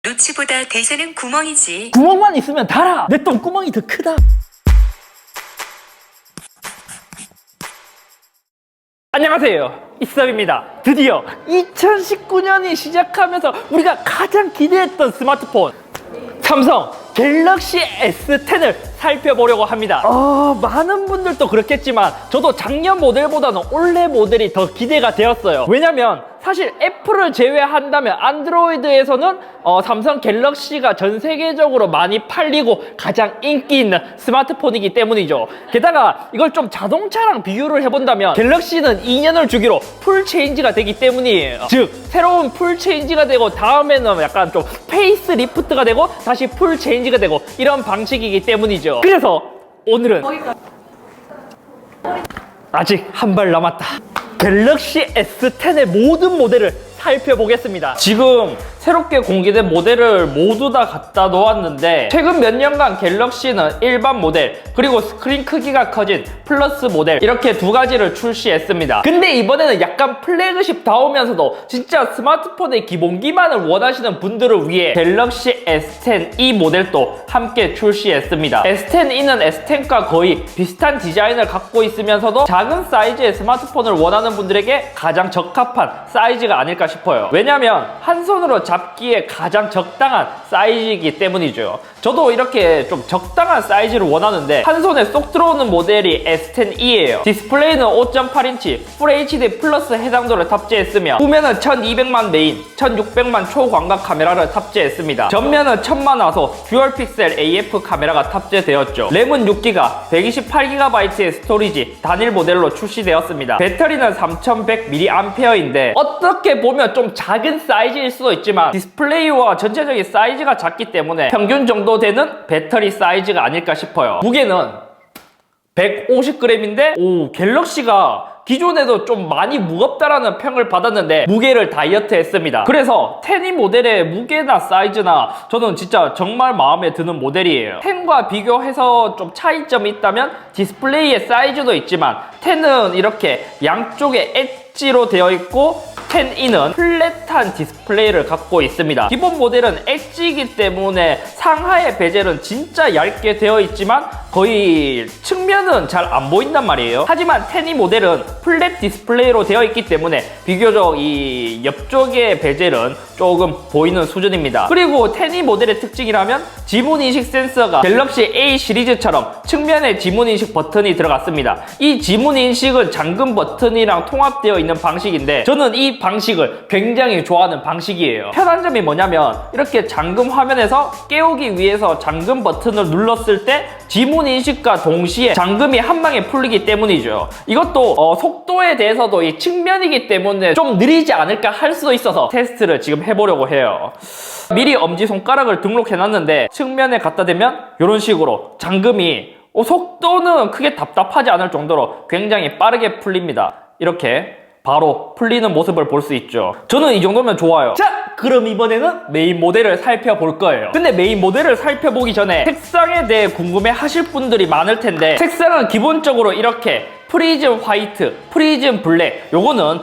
루치보다 대세는 구멍이지. 구멍만 있으면 달아! 내 똥구멍이 더 크다. 안녕하세요, 이썸입니다. 드디어 2019년이 시작하면서 우리가 가장 기대했던 스마트폰 삼성 갤럭시 S10을 살펴보려고 합니다. 많은 분들도 그렇겠지만 저도 작년 모델보다는 올해 모델이 더 기대가 되었어요. 왜냐면 사실 애플을 제외한다면 안드로이드에서는 삼성 갤럭시가 전 세계적으로 많이 팔리고 가장 인기 있는 스마트폰이기 때문이죠. 게다가 이걸 좀 자동차랑 비교를 해본다면 갤럭시는 2년을 주기로 풀 체인지가 되기 때문이에요. 즉 새로운 풀 체인지가 되고 다음에는 약간 좀 페이스 리프트가 되고 다시 풀 체인지가 되고 이런 방식이기 때문이죠. 그래서 오늘은 아직 한 발 남았다. 갤럭시 S10의 모든 모델을 살펴보겠습니다. 지금 새롭게 공개된 모델을 모두 다 갖다 놓았는데 최근 몇 년간 갤럭시는 일반 모델 그리고 스크린 크기가 커진 플러스 모델 이렇게 두 가지를 출시했습니다. 근데 이번에는 약간 플래그십다우면서도 진짜 스마트폰의 기본기만을 원하시는 분들을 위해 갤럭시 S10e 모델도 함께 출시했습니다. S10e는 S10과 거의 비슷한 디자인을 갖고 있으면서도 작은 사이즈의 스마트폰을 원하는 분들에게 가장 적합한 사이즈가 아닐까 싶어요. 왜냐면 한 손으로 잡기에 가장 적당한 사이즈이기 때문이죠. 저도 이렇게 좀 적당한 사이즈를 원하는데 한 손에 쏙 들어오는 모델이 S10e예요. 디스플레이는 5.8인치 풀 HD 플러스 해상도를 탑재했으며 후면은 1200만 메인, 1600만 초광각 카메라를 탑재했습니다. 전면은 1000만 화소 듀얼 픽셀 AF 카메라가 탑재되었죠. 램은 6기가, 128GB의 스토리지 단일 모델로 출시되었습니다. 배터리는 3100mAh인데 어떻게 보면 좀 작은 사이즈일 수도 있지만 디스플레이와 전체적인 사이즈가 작기 때문에 평균 정도 되는 배터리 사이즈가 아닐까 싶어요. 무게는 150g인데 갤럭시가 기존에도 좀 많이 무겁다라는 평을 받았는데 무게를 다이어트 했습니다. 그래서 10e 모델의 무게나 사이즈나 저는 진짜 정말 마음에 드는 모델이에요. 10과 비교해서 좀 차이점이 있다면 디스플레이의 사이즈도 있지만 10은 이렇게 양쪽에 엣지로 되어 있고 10e는 플랫한 디스플레이를 갖고 있습니다. 기본 모델은 엣지이기 때문에 상하의 베젤은 진짜 얇게 되어 있지만 거의 측면은 잘 안 보인단 말이에요. 하지만 10e 모델은 플랫 디스플레이로 되어 있기 때문에 비교적 이 옆쪽의 베젤은 조금 보이는 수준입니다. 그리고 10e 모델의 특징이라면 지문인식 센서가 갤럭시 A 시리즈처럼 측면에 지문인식 버튼이 들어갔습니다. 이 지문인식은 잠금 버튼이랑 통합되어 있는 방식인데 저는 이 방식을 굉장히 좋아하는 방식이에요. 편한 점이 뭐냐면 이렇게 잠금 화면에서 깨우기 위해서 잠금 버튼을 눌렀을 때 지문 인식과 동시에 잠금이 한 방에 풀리기 때문이죠. 이것도 속도에 대해서도 이 측면이기 때문에 좀 느리지 않을까 할 수도 있어서 테스트를 지금 해보려고 해요. 미리 엄지손가락을 등록해놨는데 측면에 갖다 대면 이런 식으로 잠금이 속도는 크게 답답하지 않을 정도로 굉장히 빠르게 풀립니다. 이렇게 바로 풀리는 모습을 볼 수 있죠. 저는 이 정도면 좋아요. 자, 그럼 이번에는 메인 모델을 살펴볼 거예요. 근데 메인 모델을 살펴보기 전에 색상에 대해 궁금해 하실 분들이 많을 텐데 색상은 기본적으로 이렇게 프리즘 화이트, 프리즘 블랙 요거는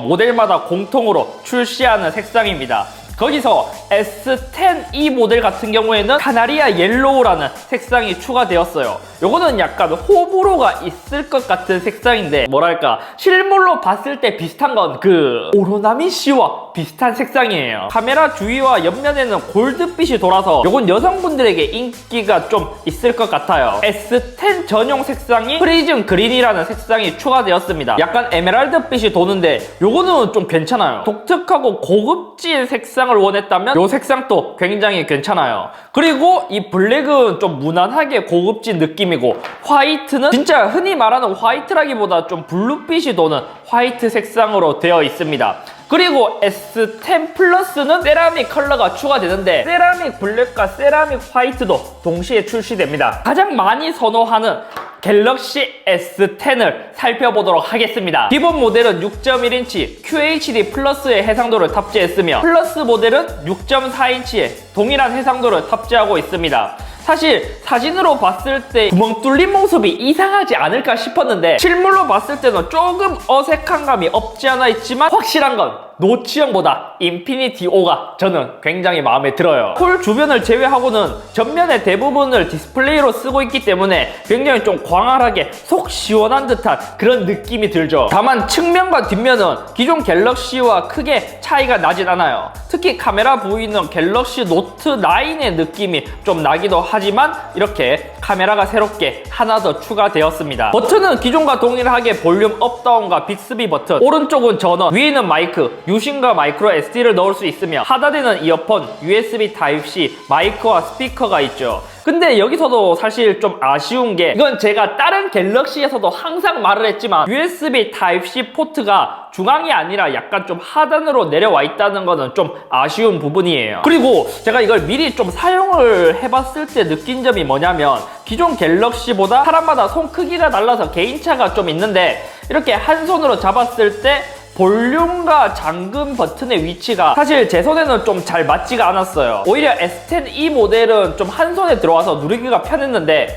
모델마다 공통으로 출시하는 색상입니다. 거기서 S10e 모델 같은 경우에는 카나리아 옐로우라는 색상이 추가되었어요. 요거는 약간 호불호가 있을 것 같은 색상인데 뭐랄까 실물로 봤을 때 비슷한 건 그 오로나미 씨와 비슷한 색상이에요. 카메라 주위와 옆면에는 골드빛이 돌아서 요건 여성분들에게 인기가 좀 있을 것 같아요. S10 전용 색상이 프리즘 그린이라는 색상이 추가되었습니다. 약간 에메랄드빛이 도는데 요거는 좀 괜찮아요. 독특하고 고급진 색상을 원했다면 요 색상도 굉장히 괜찮아요. 그리고 이 블랙은 좀 무난하게 고급진 느낌이고 화이트는 진짜 흔히 말하는 화이트라기보다 좀 블루빛이 도는 화이트 색상으로 되어 있습니다. 그리고 S10 플러스는 세라믹 컬러가 추가되는데 세라믹 블랙과 세라믹 화이트도 동시에 출시됩니다. 가장 많이 선호하는 갤럭시 S10을 살펴보도록 하겠습니다. 기본 모델은 6.1인치 QHD 플러스의 해상도를 탑재했으며 플러스 모델은 6.4인치의 동일한 해상도를 탑재하고 있습니다. 사실 사진으로 봤을 때 구멍 뚫린 모습이 이상하지 않을까 싶었는데 실물로 봤을 때는 조금 어색한 감이 없지 않아 있지만 확실한 건 노치형보다 인피니티 O가 저는 굉장히 마음에 들어요. 홀 주변을 제외하고는 전면의 대부분을 디스플레이로 쓰고 있기 때문에 굉장히 좀 광활하게 속 시원한 듯한 그런 느낌이 들죠. 다만 측면과 뒷면은 기존 갤럭시와 크게 차이가 나진 않아요. 특히 카메라 부위는 갤럭시 노트 9의 느낌이 좀 나기도 하지만 이렇게 카메라가 새롭게 하나 더 추가되었습니다. 버튼은 기존과 동일하게 볼륨 업다운과 빅스비 버튼, 오른쪽은 전원, 위에는 마이크, 유심과 마이크로 SD를 넣을 수 있으며 하단에는 이어폰, USB 타입C, 마이크와 스피커가 있죠. 근데 여기서도 사실 좀 아쉬운 게, 이건 제가 다른 갤럭시에서도 항상 말을 했지만 USB 타입C 포트가 중앙이 아니라 약간 좀 하단으로 내려와 있다는 거는 좀 아쉬운 부분이에요. 그리고 제가 이걸 미리 좀 사용을 해봤을 때 느낀 점이 뭐냐면, 기존 갤럭시보다 사람마다 손 크기가 달라서 개인차가 좀 있는데 이렇게 한 손으로 잡았을 때 볼륨과 잠금 버튼의 위치가 사실 제 손에는 좀 잘 맞지가 않았어요. 오히려 S10e 모델은 좀 한 손에 들어와서 누르기가 편했는데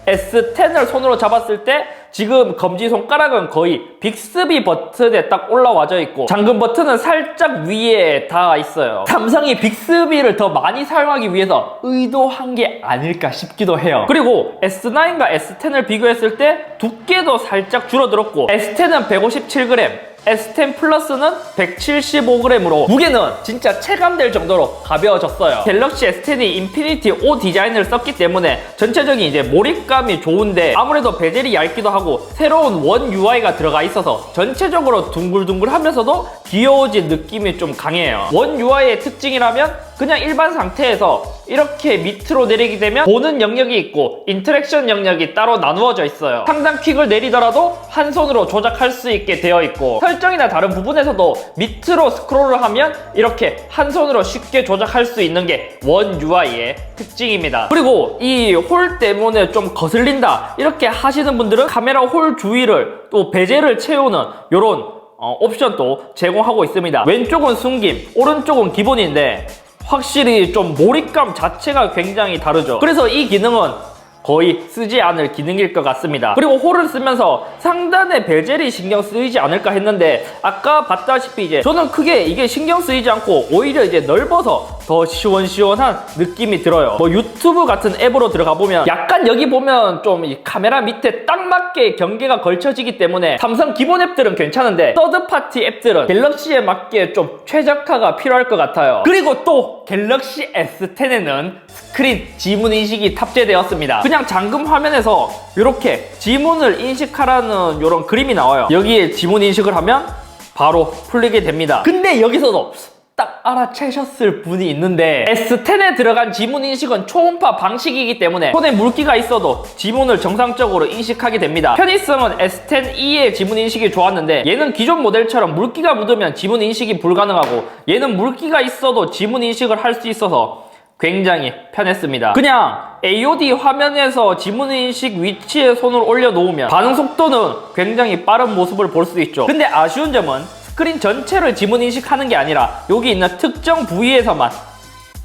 S10을 손으로 잡았을 때 지금 검지손가락은 거의 빅스비 버튼에 딱 올라와져 있고 잠금 버튼은 살짝 위에 닿아 있어요. 삼성이 빅스비를 더 많이 사용하기 위해서 의도한 게 아닐까 싶기도 해요. 그리고 S9과 S10을 비교했을 때 두께도 살짝 줄어들었고 S10은 157g, S10 플러스는 175g으로 무게는 진짜 체감될 정도로 가벼워졌어요. 갤럭시 S10이 인피니티 O 디자인을 썼기 때문에 전체적인 이제 몰입감이 좋은데 아무래도 베젤이 얇기도 하고 새로운 원 UI가 들어가 있어서 전체적으로 둥글둥글하면서도 귀여워진 느낌이 좀 강해요. 원 UI의 특징이라면 그냥 일반 상태에서 이렇게 밑으로 내리게 되면 보는 영역이 있고 인터랙션 영역이 따로 나누어져 있어요. 상단 퀵을 내리더라도 한 손으로 조작할 수 있게 되어 있고 설정이나 다른 부분에서도 밑으로 스크롤을 하면 이렇게 한 손으로 쉽게 조작할 수 있는 게 원 UI의 특징입니다. 그리고 이 홀 때문에 좀 거슬린다 이렇게 하시는 분들은 카메라 홀 주위를 또 베젤을 채우는 이런 옵션도 제공하고 있습니다. 왼쪽은 숨김, 오른쪽은 기본인데 확실히 좀 몰입감 자체가 굉장히 다르죠. 그래서 이 기능은 거의 쓰지 않을 기능일 것 같습니다. 그리고 홀을 쓰면서 상단에 베젤이 신경 쓰이지 않을까 했는데 아까 봤다시피 이제 저는 크게 이게 신경 쓰이지 않고 오히려 이제 넓어서 더 시원시원한 느낌이 들어요. 뭐 유튜브 같은 앱으로 들어가 보면 약간 여기 보면 좀 이 카메라 밑에 딱 맞게 경계가 걸쳐지기 때문에 삼성 기본 앱들은 괜찮은데 서드파티 앱들은 갤럭시에 맞게 좀 최적화가 필요할 것 같아요. 그리고 또 갤럭시 S10에는 스크린 지문 인식이 탑재되었습니다. 그냥 잠금 화면에서 이렇게 지문을 인식하라는 이런 그림이 나와요. 여기에 지문 인식을 하면 바로 풀리게 됩니다. 근데 여기서도 딱 알아채셨을 분이 있는데 S10에 들어간 지문 인식은 초음파 방식이기 때문에 손에 물기가 있어도 지문을 정상적으로 인식하게 됩니다. 편의성은 S10e의 지문 인식이 좋았는데 얘는 기존 모델처럼 물기가 묻으면 지문 인식이 불가능하고 얘는 물기가 있어도 지문 인식을 할 수 있어서 굉장히 편했습니다. 그냥 AOD 화면에서 지문인식 위치에 손을 올려놓으면 반응 속도는 굉장히 빠른 모습을 볼 수 있죠. 근데 아쉬운 점은 스크린 전체를 지문인식하는 게 아니라 여기 있는 특정 부위에서만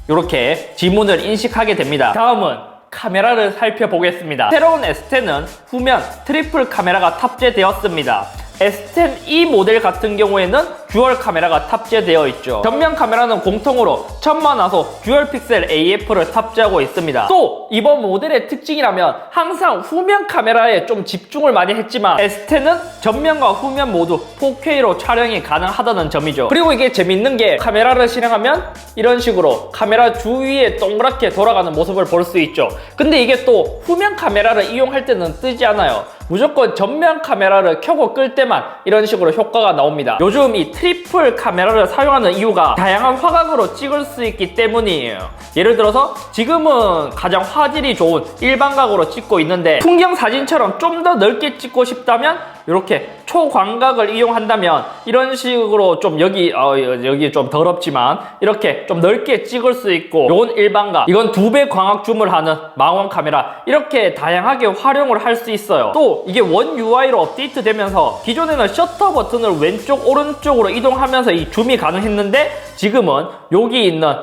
이렇게 지문을 인식하게 됩니다. 다음은 카메라를 살펴보겠습니다. 새로운 S10은 후면 트리플 카메라가 탑재되었습니다. S10e 모델 같은 경우에는 듀얼 카메라가 탑재되어 있죠. 전면 카메라는 공통으로 천만화소 듀얼 픽셀 AF를 탑재하고 있습니다. 또 이번 모델의 특징이라면 항상 후면 카메라에 좀 집중을 많이 했지만 S10은 전면과 후면 모두 4K로 촬영이 가능하다는 점이죠. 그리고 이게 재밌는 게 카메라를 실행하면 이런 식으로 카메라 주위에 동그랗게 돌아가는 모습을 볼 수 있죠. 근데 이게 또 후면 카메라를 이용할 때는 뜨지 않아요. 무조건 전면 카메라를 켜고 끌 때만 이런 식으로 효과가 나옵니다. 요즘 이 트리플 카메라를 사용하는 이유가 다양한 화각으로 찍을 수 있기 때문이에요. 예를 들어서 지금은 가장 화질이 좋은 일반각으로 찍고 있는데 풍경 사진처럼 좀 더 넓게 찍고 싶다면 이렇게 초광각을 이용한다면 이런 식으로 좀 여기 좀 더럽지만 이렇게 좀 넓게 찍을 수 있고, 이건 일반각, 이건 2배 광학 줌을 하는 망원 카메라, 이렇게 다양하게 활용을 할 수 있어요. 또 이게 원 UI로 업데이트 되면서 기존에는 셔터 버튼을 왼쪽 오른쪽으로 이동하면서 이 줌이 가능했는데 지금은 여기 있는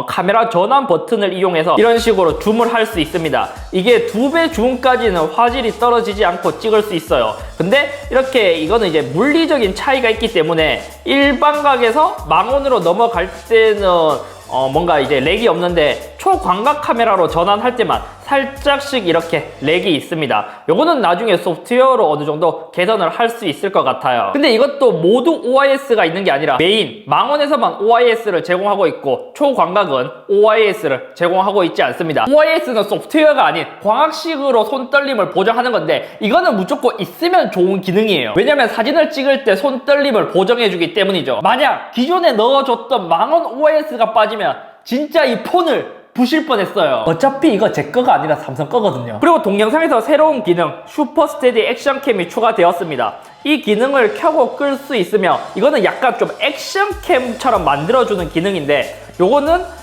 카메라 전환 버튼을 이용해서 이런 식으로 줌을 할 수 있습니다. 이게 2배 줌까지는 화질이 떨어지지 않고 찍을 수 있어요. 근데 이렇게 이거는 이제 물리적인 차이가 있기 때문에 일반각에서 망원으로 넘어갈 때는 뭔가 이제 렉이 없는데 초광각 카메라로 전환할 때만 살짝씩 이렇게 렉이 있습니다. 요거는 나중에 소프트웨어로 어느 정도 개선을 할 수 있을 것 같아요. 근데 이것도 모두 OIS가 있는 게 아니라 메인 망원에서만 OIS를 제공하고 있고 초광각은 OIS를 제공하고 있지 않습니다. OIS는 소프트웨어가 아닌 광학식으로 손떨림을 보정하는 건데 이거는 무조건 있으면 좋은 기능이에요. 왜냐면 사진을 찍을 때 손떨림을 보정해주기 때문이죠. 만약 기존에 넣어줬던 망원 OIS가 빠지면 진짜 이 폰을 부실 뻔했어요. 어차피 이거 제 거가 아니라 삼성 거거든요. 그리고 동영상에서 새로운 기능 슈퍼 스테디 액션캠이 추가되었습니다. 이 기능을 켜고 끌 수 있으며 이거는 약간 좀 액션캠처럼 만들어주는 기능인데 요거는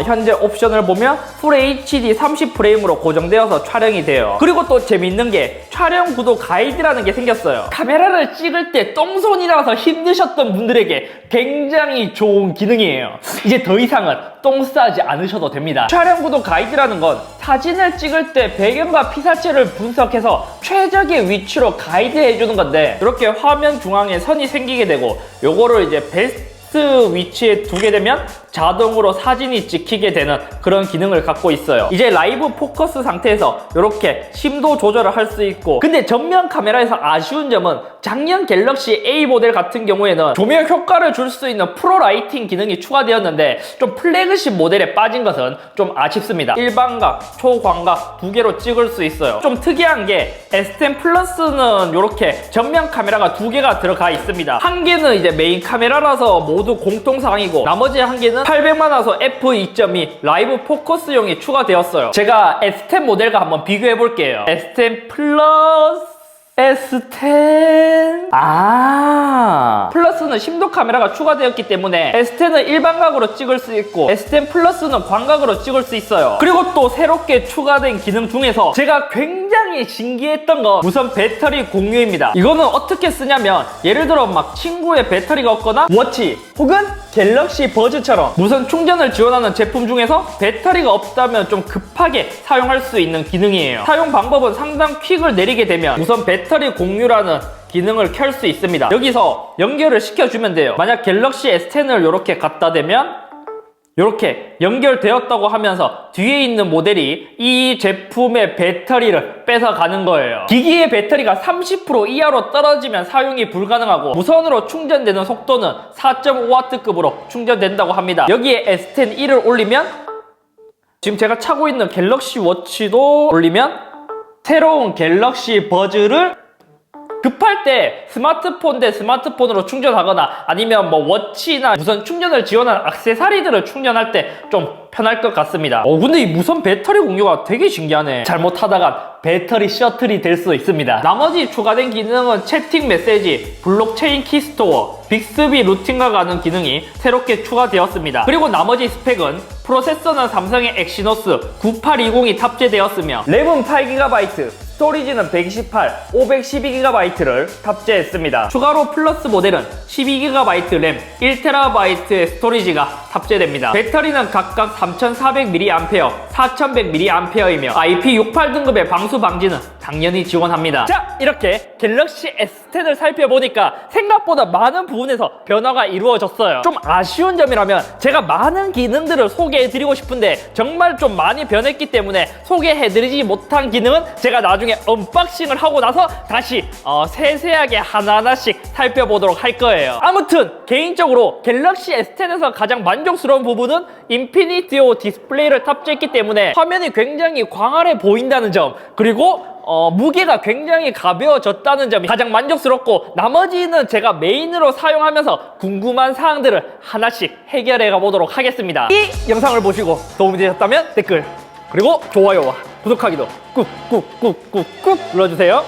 현재 옵션을 보면 풀 HD 30프레임으로 고정되어서 촬영이 돼요. 그리고 또 재밌는 게 촬영 구도 가이드라는 게 생겼어요. 카메라를 찍을 때 똥손이라서 힘드셨던 분들에게 굉장히 좋은 기능이에요. 이제 더 이상은 똥 싸지 않으셔도 됩니다. 촬영 구도 가이드라는 건 사진을 찍을 때 배경과 피사체를 분석해서 최적의 위치로 가이드해주는 건데 이렇게 화면 중앙에 선이 생기게 되고 요거를 이제 베스트 위치에 두게 되면 자동으로 사진이 찍히게 되는 그런 기능을 갖고 있어요. 이제 라이브 포커스 상태에서 이렇게 심도 조절을 할 수 있고 근데 전면 카메라에서 아쉬운 점은 작년 갤럭시 A 모델 같은 경우에는 조명 효과를 줄 수 있는 프로 라이팅 기능이 추가되었는데 좀 플래그십 모델에 빠진 것은 좀 아쉽습니다. 일반각, 초광각 두 개로 찍을 수 있어요. 좀 특이한 게 S10 플러스는 이렇게 전면 카메라가 두 개가 들어가 있습니다. 한 개는 이제 메인 카메라라서 모두 공통사항이고 나머지 한 개는 800만화소 f2.2 라이브 포커스용이 추가되었어요. 제가 S10 모델과 한번 비교해 볼게요. S10 플러스 S10 플러스는 심도 카메라가 추가되었기 때문에 S10은 일반각으로 찍을 수 있고 S10 플러스는 광각으로 찍을 수 있어요. 그리고 또 새롭게 추가된 기능 중에서 제가 굉장히 신기했던 건 무선 배터리 공유입니다. 이거는 어떻게 쓰냐면 예를 들어 막 친구의 배터리가 없거나 워치 혹은 갤럭시 버즈처럼 무선 충전을 지원하는 제품 중에서 배터리가 없다면 좀 급하게 사용할 수 있는 기능이에요. 사용 방법은 상단 퀵을 내리게 되면 무선 배터리 공유라는 기능을 켤 수 있습니다. 여기서 연결을 시켜주면 돼요. 만약 갤럭시 S10을 이렇게 갖다 대면 이렇게 연결되었다고 하면서 뒤에 있는 모델이 이 제품의 배터리를 뺏어가는 거예요. 기기의 배터리가 30% 이하로 떨어지면 사용이 불가능하고 무선으로 충전되는 속도는 4.5W급으로 충전된다고 합니다. 여기에 S10 1을 올리면 지금 제가 차고 있는 갤럭시 워치도 올리면 새로운 갤럭시 버즈를 급할 때 스마트폰 대 스마트폰으로 충전하거나 아니면 뭐 워치나 무선 충전을 지원하는 액세서리들을 충전할 때 좀 편할 것 같습니다. 근데 이 무선 배터리 공유가 되게 신기하네. 잘못하다가 배터리 셔틀이 될 수 있습니다. 나머지 추가된 기능은 채팅 메시지, 블록체인 키스토어, 빅스비 루팅과 같은 기능이 새롭게 추가되었습니다. 그리고 나머지 스펙은 프로세서는 삼성의 엑시노스 9820이 탑재되었으며 램은 8GB, 스토리지는 128, 512GB를 탑재했습니다. 추가로 플러스 모델은 12GB 램, 1TB의 스토리지가 탑재됩니다. 배터리는 각각 3400mAh, 4100mAh이며 IP68 등급의 방수 방지는 당연히 지원합니다. 자, 이렇게 갤럭시 S10을 살펴보니까 생각보다 많은 부분에서 변화가 이루어졌어요. 좀 아쉬운 점이라면 제가 많은 기능들을 소개해드리고 싶은데 정말 좀 많이 변했기 때문에 소개해드리지 못한 기능은 제가 나중에 언박싱을 하고 나서 다시 세세하게 하나하나씩 살펴보도록 할 거예요. 아무튼 개인적으로 갤럭시 S10에서 가장 만족스러운 부분은 인피니티오 디스플레이를 탑재했기 때문에 화면이 굉장히 광활해 보인다는 점, 그리고 무게가 굉장히 가벼워졌다는 점이 가장 만족스럽고 나머지는 제가 메인으로 사용하면서 궁금한 사항들을 하나씩 해결해 가보도록 하겠습니다. 이 영상을 보시고 도움이 되셨다면 댓글 그리고 좋아요와 구독하기도 꾹꾹꾹꾹꾹 눌러주세요.